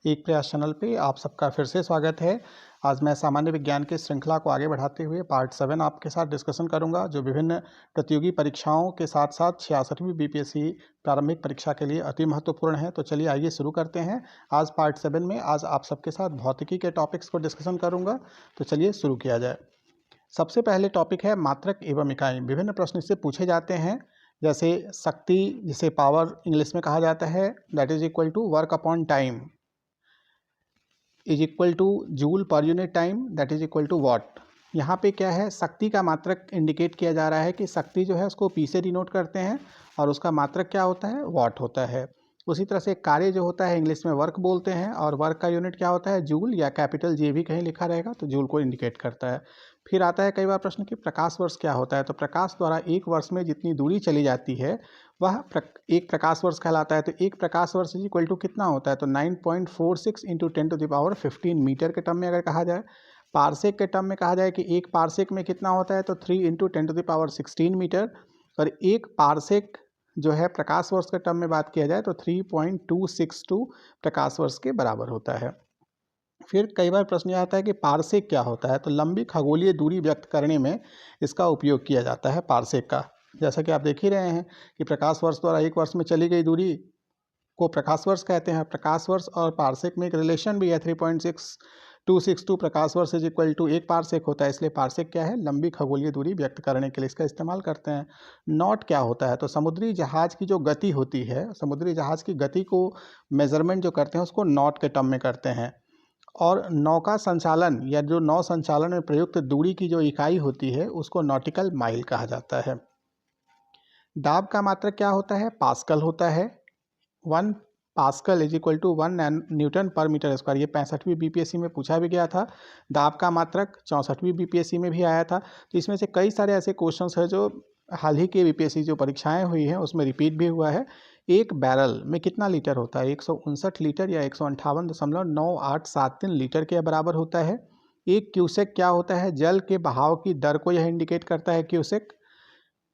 एक प्रयास चैनल पे आप सबका फिर से स्वागत है। आज मैं सामान्य विज्ञान की श्रृंखला को आगे बढ़ाते हुए पार्ट 7 आपके साथ डिस्कशन करूंगा, जो विभिन्न प्रतियोगी परीक्षाओं के साथ साथ 66वीं बीपीएससी प्रारंभिक परीक्षा के लिए अति महत्वपूर्ण है। तो चलिए आइए शुरू करते हैं। आज पार्ट 7 में आज आप सबके साथ भौतिकी के टॉपिक्स को डिस्कशन करूँगा। तो चलिए शुरू किया जाए। सबसे पहले टॉपिक है मात्रक एवं इकाई। विभिन्न प्रश्न इससे पूछे जाते हैं, जैसे शक्ति, जिसे पावर इंग्लिश में कहा जाता है, that is equal to work upon time is equal to joule पर unit time, that is equal to watt. यहाँ पे क्या है, शक्ति का मात्रक इंडिकेट किया जा रहा है कि शक्ति जो है उसको पी से डिनोट करते हैं और उसका मात्रक क्या होता है, वॉट होता है। उसी तरह से कार्य जो होता है इंग्लिश में वर्क बोलते हैं और वर्क का यूनिट क्या होता है, जूल, या कैपिटल जे भी कहीं लिखा रहेगा तो जूल को इंडिकेट करता है। फिर आता है कई बार प्रश्न कि प्रकाश वर्ष क्या होता है। तो प्रकाश द्वारा एक वर्ष में जितनी दूरी चली जाती है वह एक प्रकाश वर्ष कहलाता है। तो एक प्रकाश वर्ष इज इक्वल टू कितना होता है, तो 9.46 इंटू 10⁻15 मीटर के टर्म में अगर कहा जाए। पारसेक के टर्म में कहा जाए कि एक पारसेक में कितना होता है, तो 3 इंटू 10⁻16 मीटर। और एक पारसेक जो है प्रकाश वर्ष के टर्म में बात किया जाए तो 3.262 प्रकाश वर्ष के बराबर होता है। फिर कई बार प्रश्न आता है कि पारसेक क्या होता है। तो लंबी खगोलीय दूरी व्यक्त करने में इसका उपयोग किया जाता है पारसेक का। जैसा कि आप देख ही रहे हैं कि प्रकाश वर्ष द्वारा एक वर्ष में चली गई दूरी को प्रकाश वर्ष कहते हैं। प्रकाश वर्ष और पारसेक में एक रिलेशन भी है, 3.6262 प्रकाश वर्ष इज इक्वल टू एक पारसेक होता है। इसलिए पारसेक क्या है, लंबी खगोलीय दूरी व्यक्त करने के लिए इसका इस्तेमाल करते हैं। नॉट क्या होता है, तो समुद्री जहाज की जो गति होती है, समुद्री जहाज की गति को मेजरमेंट जो करते हैं उसको नॉट के टर्म में करते हैं। और नौका संचालन या जो नौ संचालन में प्रयुक्त दूरी की जो इकाई होती है उसको नॉटिकल माइल कहा जाता है। दाब का मात्रक क्या होता है, पास्कल होता है। 1 pascal is equal to 1 newton पर मीटर स्क्वायर। ये 65वीं बीपीएससी में पूछा भी गया था। दाब का मात्रक 64वीं बीपीएससी में भी आया था। तो इसमें से कई सारे ऐसे क्वेश्चंस हैं जो हाल ही के बीपीएससी जो परीक्षाएं हुई हैं उसमें रिपीट भी हुआ है। एक बैरल में कितना लीटर होता है, 159 लीटर या 158.9873 लीटर के बराबर होता है। एक क्यूसेक क्या होता है, जल के बहाव की दर को यह इंडिकेट करता है क्यूसेक।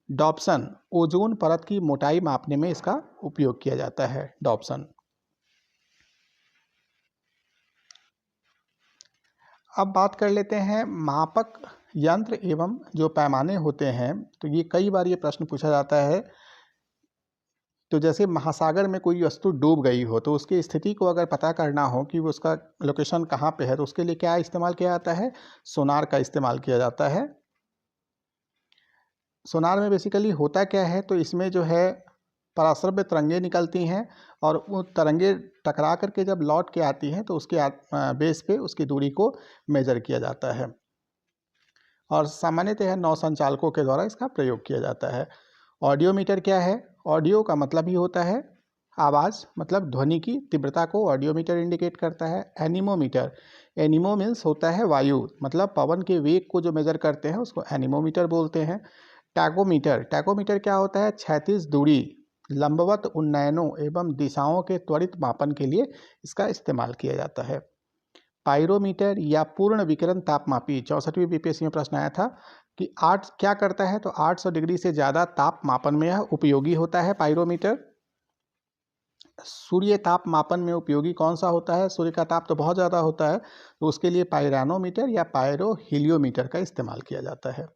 डॉप्सन, ओजोन परत की मोटाई मापने में इसका उपयोग किया जाता है, डॉप्सन। अब बात कर लेते हैं मापक यंत्र एवं जो पैमाने होते हैं। तो ये कई बार ये प्रश्न पूछा जाता है। तो जैसे महासागर में कोई वस्तु डूब गई हो तो उसकी स्थिति को अगर पता करना हो कि वो उसका लोकेशन कहाँ पे है, तो उसके लिए क्या इस्तेमाल किया जाता है, सोनार का इस्तेमाल किया जाता है। सोनार में बेसिकली होता क्या है, तो इसमें जो है पराश्रव्य तरंगें निकलती हैं और वो तरंगें टकरा करके जब लौट के आती हैं तो उसके बेस पे उसकी दूरी को मेजर किया जाता है। और सामान्यतः नौ संचालकों के द्वारा इसका प्रयोग किया जाता है। ऑडियोमीटर क्या है, ऑडियो का मतलब ही होता है आवाज़, मतलब ध्वनि की तीव्रता को ऑडियोमीटर इंडिकेट करता है। एनीमोमीटर, एनीमो मीन्स होता है वायु, मतलब पवन के वेग को जो मेजर करते हैं उसको एनीमोमीटर बोलते हैं। टैकोमीटर, टैकोमीटर क्या होता है, क्षैतिज दूरी, लंबवत उन्नयनों एवं दिशाओं के त्वरित मापन के लिए इसका इस्तेमाल किया जाता है। पायरोमीटर या पूर्ण विकिरण तापमापी, 64वीं बीपीएससी में प्रश्न आया था कि 8 क्या करता है, तो 800 डिग्री से ज़्यादा ताप मापन में यह उपयोगी होता है पायरोमीटर। सूर्य ताप मापन में उपयोगी कौन सा होता है, सूर्य का ताप तो बहुत ज़्यादा होता है तो उसके लिए पायरानोमीटर या पायरो हीलियोमीटर का इस्तेमाल किया जाता है।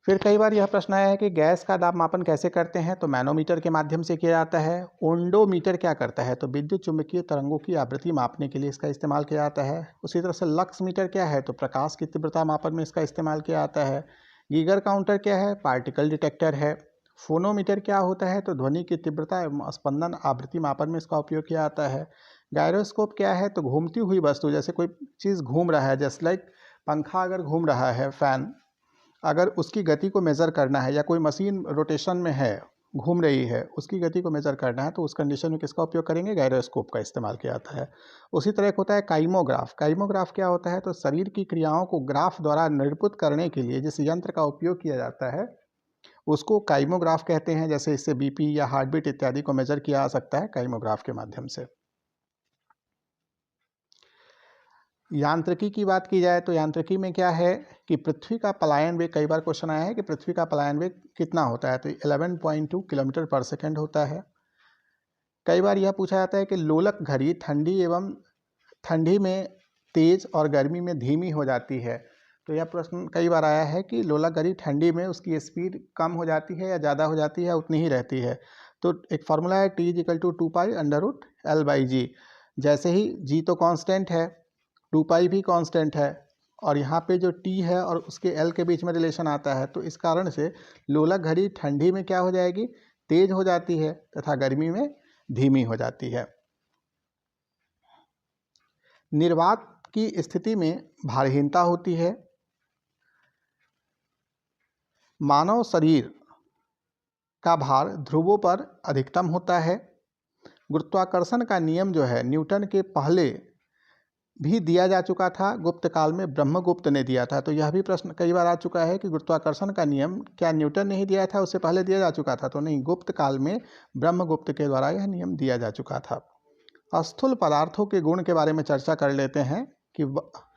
फिर कई बार यह प्रश्न आया है कि गैस का दाब मापन कैसे करते हैं, तो मैनोमीटर के माध्यम से किया जाता है। ओंडोमीटर क्या करता है, तो विद्युत चुंबकीय तरंगों की आवृत्ति मापने के लिए इसका इस्तेमाल किया जाता है। उसी तरह से लक्स मीटर क्या है, तो प्रकाश की तीव्रता मापन में इसका इस्तेमाल किया जाता है। गीगर काउंटर क्या है, पार्टिकल डिटेक्टर है। फोनोमीटर क्या होता है, तो ध्वनि की तीव्रता एवं स्पंदन आवृत्ति मापन में इसका उपयोग किया जाता है। गायरोस्कोप क्या है, तो घूमती हुई वस्तु, जैसे कोई चीज़ घूम रहा है, जैसे लाइक पंखा अगर घूम रहा है, फैन, अगर उसकी गति को मेज़र करना है या कोई मशीन रोटेशन में है, घूम रही है, उसकी गति को मेज़र करना है तो उस कंडीशन में किसका उपयोग करेंगे, गायरोस्कोप का इस्तेमाल किया जाता है। उसी तरह एक होता है काइमोग्राफ। काइमोग्राफ क्या होता है, तो शरीर की क्रियाओं को ग्राफ द्वारा निरूपित करने के लिए जिस यंत्र का उपयोग किया जाता है उसको काइमोग्राफ कहते हैं। जैसे इससे बीपी या हार्ट बीट इत्यादि को मेजर किया जा सकता है काइमोग्राफ के माध्यम से। यांत्रिकी की बात की जाए तो यांत्रिकी में क्या है कि पृथ्वी का पलायन वेग, कई बार क्वेश्चन आया है कि पृथ्वी का पलायन वेग कितना होता है, तो 11.2 किलोमीटर पर सेकेंड होता है। कई बार यह पूछा जाता है कि लोलक घड़ी ठंडी में तेज और गर्मी में धीमी हो जाती है। तो यह प्रश्न कई बार आया है कि लोलक घड़ी ठंडी में उसकी स्पीड कम हो जाती है या ज़्यादा हो जाती है या उतनी ही रहती है। तो एक फार्मूला है T=2π√L/g। जैसे ही g तो कांस्टेंट है, 2π भी कांस्टेंट है और यहाँ पे जो t है और उसके l के बीच में रिलेशन आता है, तो इस कारण से लोलक घड़ी ठंडी में क्या हो जाएगी, तेज हो जाती है तथा गर्मी में धीमी हो जाती है। निर्वात की स्थिति में भारहीनता होती है। मानव शरीर का भार ध्रुवों पर अधिकतम होता है। गुरुत्वाकर्षण का नियम जो है न्यूटन के पहले भी दिया जा चुका था, गुप्त काल में ब्रह्मगुप्त ने दिया था। तो यह भी प्रश्न कई बार आ चुका है कि गुरुत्वाकर्षण का नियम क्या न्यूटन ने ही दिया था, उससे पहले दिया जा चुका था? तो नहीं, गुप्त काल में ब्रह्मगुप्त के द्वारा यह नियम दिया जा चुका था। स्थूल पदार्थों के गुण के बारे में चर्चा कर लेते हैं कि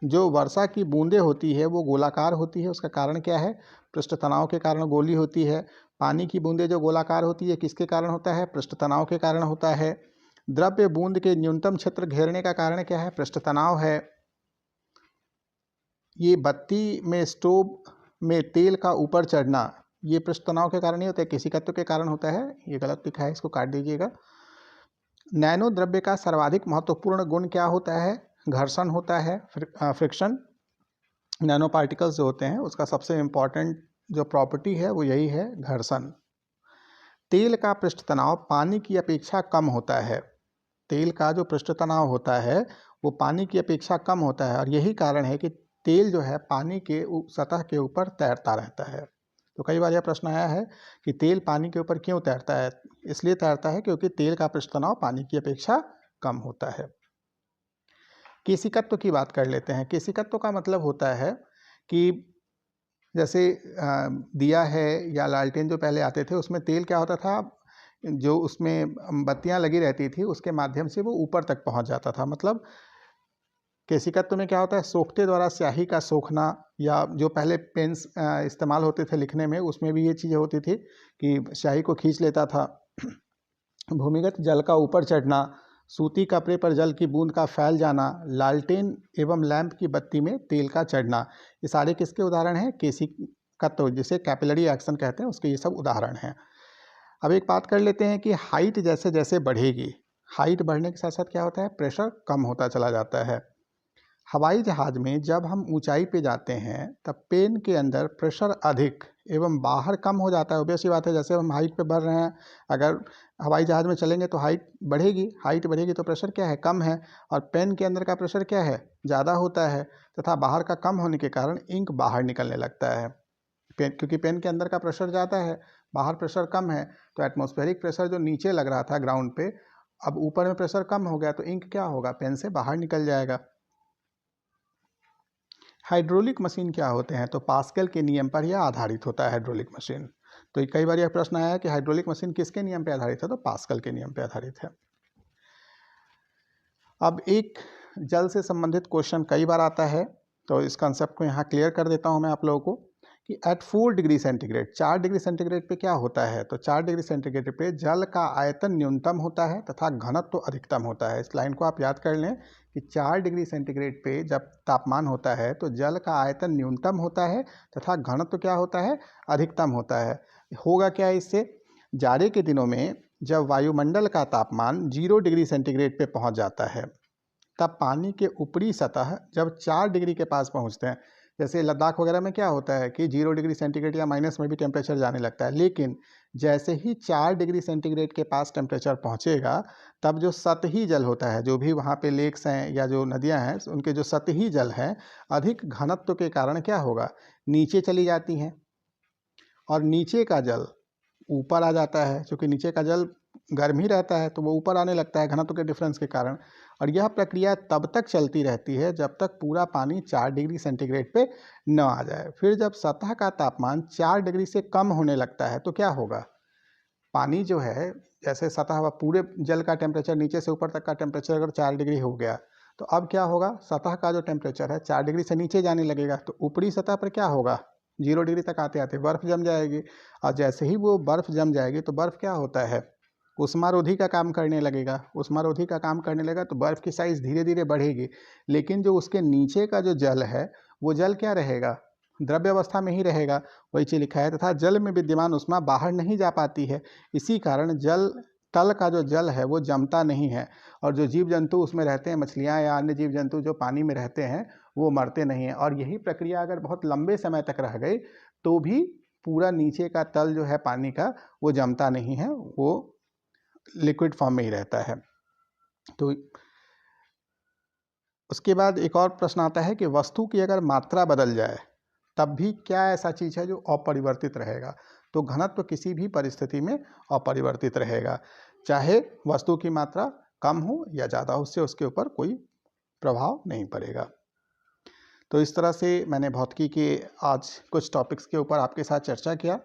जो वर्षा की बूंदें होती है वो गोलाकार होती है, उसका कारण क्या है? पृष्ठ तनाव के कारण गोली होती है। पानी की बूंदें जो गोलाकार होती है किसके कारण होता है? पृष्ठ तनाव के कारण होता है। द्रव्य बूंद के न्यूनतम क्षेत्र घेरने का कारण क्या है? पृष्ठ तनाव है। ये बत्ती में स्टोव में तेल का ऊपर चढ़ना, ये पृष्ठ तनाव के कारण नहीं होता है, केशिकत्व के कारण होता है। ये गलत लिखा है, इसको काट दीजिएगा। नैनो द्रव्य का सर्वाधिक महत्वपूर्ण गुण क्या होता है? घर्षण होता है, फ्रिक्शन। नैनो पार्टिकल्स जो होते हैं उसका सबसे इम्पॉर्टेंट जो प्रॉपर्टी है वो यही है, घर्षण। तेल का पृष्ठ तनाव पानी की अपेक्षा कम होता है। तेल का जो पृष्ठ तनाव होता है वो पानी की अपेक्षा कम होता है और यही कारण है कि तेल जो है पानी के सतह के ऊपर तैरता रहता है। तो कई बार यह प्रश्न आया है कि तेल पानी के ऊपर क्यों तैरता है? इसलिए तैरता है क्योंकि तेल का पृष्ठ तनाव पानी की अपेक्षा कम होता है। केशिकत्व की बात कर लेते हैं। केशिकत्व का मतलब होता है कि जैसे दिया है या लालटेन जो पहले आते थे उसमें तेल क्या होता था, जो उसमें बत्तियां लगी रहती थी उसके माध्यम से वो ऊपर तक पहुंच जाता था। मतलब केशिकत्व में क्या होता है, सोखते द्वारा स्याही का सोखना, या जो पहले पेन्स इस्तेमाल होते थे लिखने में उसमें भी ये चीज़ें होती थी कि स्याही को खींच लेता था। भूमिगत जल का ऊपर चढ़ना, सूती कपड़े पर जल की बूंद का फैल जाना, लालटेन एवं लैंप की बत्ती में तेल का चढ़ना, ये सारे किसके उदाहरण हैं? केशिकत्व, जिसे कैपिलरी एक्शन कहते हैं, उसके ये सब उदाहरण हैं। अब एक बात कर लेते हैं कि हाइट जैसे जैसे बढ़ेगी, हाइट बढ़ने के साथ साथ क्या होता है? प्रेशर कम होता चला जाता है। हवाई जहाज में जब हम ऊंचाई पे जाते हैं तब पेन के अंदर प्रेशर अधिक एवं बाहर कम हो जाता है। ऑब्वियस सी बात है, जैसे हम हाइट पे बढ़ रहे हैं, अगर हवाई जहाज में चलेंगे तो हाइट बढ़ेगी तो प्रेशर क्या है? कम है। और पेन के अंदर का प्रेशर क्या है? ज़्यादा होता है तथा बाहर का कम होने के कारण इंक बाहर निकलने लगता है। क्योंकि पेन के अंदर का प्रेशर ज़्यादा है, बाहर प्रेशर कम है, तो एटमॉस्फेरिक प्रेशर जो नीचे लग रहा था ग्राउंड पे, अब ऊपर में प्रेशर कम हो गया तो इंक क्या होगा? पेन से बाहर निकल जाएगा। हाइड्रोलिक मशीन क्या होते हैं? तो पास्कल के नियम पर यह आधारित होता है हाइड्रोलिक मशीन। तो कई बार यह प्रश्न आया कि हाइड्रोलिक मशीन किसके नियम पर आधारित है? तो पास्कल के नियम पर आधारित है। अब एक जल से संबंधित क्वेश्चन कई बार आता है, तो इस कंसेप्ट को यहाँ क्लियर कर देता हूँ मैं आप लोगों को कि at 4 degree centigrade, 4 degree centigrade पे क्या होता है? तो 4 डिग्री सेंटीग्रेड पे जल का आयतन न्यूनतम होता है तथा घनत्व तो अधिकतम होता है। इस लाइन को आप याद कर लें कि 4 डिग्री सेंटीग्रेड पे जब तापमान होता है तो जल का आयतन न्यूनतम होता है तथा घनत्व क्या होता है? अधिकतम होता है। होगा क्या इससे? जाड़े के दिनों में जब वायुमंडल का तापमान 0 डिग्री सेंटीग्रेड पे पहुंच जाता है, तब पानी के ऊपरी सतह जब 4 डिग्री के पास पहुंचते हैं, जैसे लद्दाख वगैरह में क्या होता है कि 0 डिग्री सेंटीग्रेड या माइनस में भी टेम्परेचर जाने लगता है, लेकिन जैसे ही 4 डिग्री सेंटीग्रेड के पास टेम्परेचर पहुंचेगा तब जो सतही जल होता है, जो भी वहाँ पे लेक्स हैं या जो नदियाँ हैं, उनके जो सतही जल हैं अधिक घनत्व के कारण क्या होगा? नीचे चली जाती हैं और नीचे का जल ऊपर आ जाता है। क्योंकि नीचे का जल गर्म ही रहता है तो वो ऊपर आने लगता है घनत्व के डिफरेंस के कारण। और यह प्रक्रिया तब तक चलती रहती है जब तक पूरा पानी 4 डिग्री सेंटीग्रेड पे न आ जाए। फिर जब सतह का तापमान 4 डिग्री से कम होने लगता है तो क्या होगा? पानी जो है, जैसे सतह पूरे जल का टेम्परेचर नीचे से ऊपर तक का टेम्परेचर अगर 4 डिग्री हो गया तो अब क्या होगा? सतह का जो टेम्परेचर है 4 डिग्री से नीचे जाने लगेगा, तो ऊपरी सतह पर क्या होगा? 0 डिग्री तक आते आते बर्फ़ जम जाएगी। और जैसे ही वो बर्फ़ जम जाएगी तो बर्फ़ क्या होता है? ऊष्मारोधी का काम करने लगेगा। ऊष्मारोधी का काम करने लगेगा तो बर्फ़ की साइज़ धीरे धीरे बढ़ेगी, लेकिन जो उसके नीचे का जो जल है वो जल क्या रहेगा, द्रव्य अवस्था में ही रहेगा। वही चीज़ लिखा है, तथा जल में विद्यमान ऊष्मा बाहर नहीं जा पाती है। इसी कारण जल तल का जो जल है वो जमता नहीं है, और जो जीव जंतु उसमें रहते हैं, मछलियाँ या अन्य जीव जंतु जो पानी में रहते हैं, वो मरते नहीं हैं। और यही प्रक्रिया अगर बहुत लंबे समय तक रह गई तो भी पूरा नीचे का तल जो है पानी का वो जमता नहीं है, वो लिक्विड फॉर्म में ही रहता है। तो उसके बाद एक और प्रश्न आता है कि वस्तु की अगर मात्रा बदल जाए तब भी क्या ऐसा चीज़ है जो अपरिवर्तित रहेगा। तो घनत्व किसी भी परिस्थिति में अपरिवर्तित रहेगा, चाहे वस्तु की मात्रा कम हो या ज़्यादा, उससे उसके ऊपर कोई प्रभाव नहीं पड़ेगा। तो इस तरह से मैंने भौतिकी के आज कुछ टॉपिक्स के ऊपर आपके साथ चर्चा किया।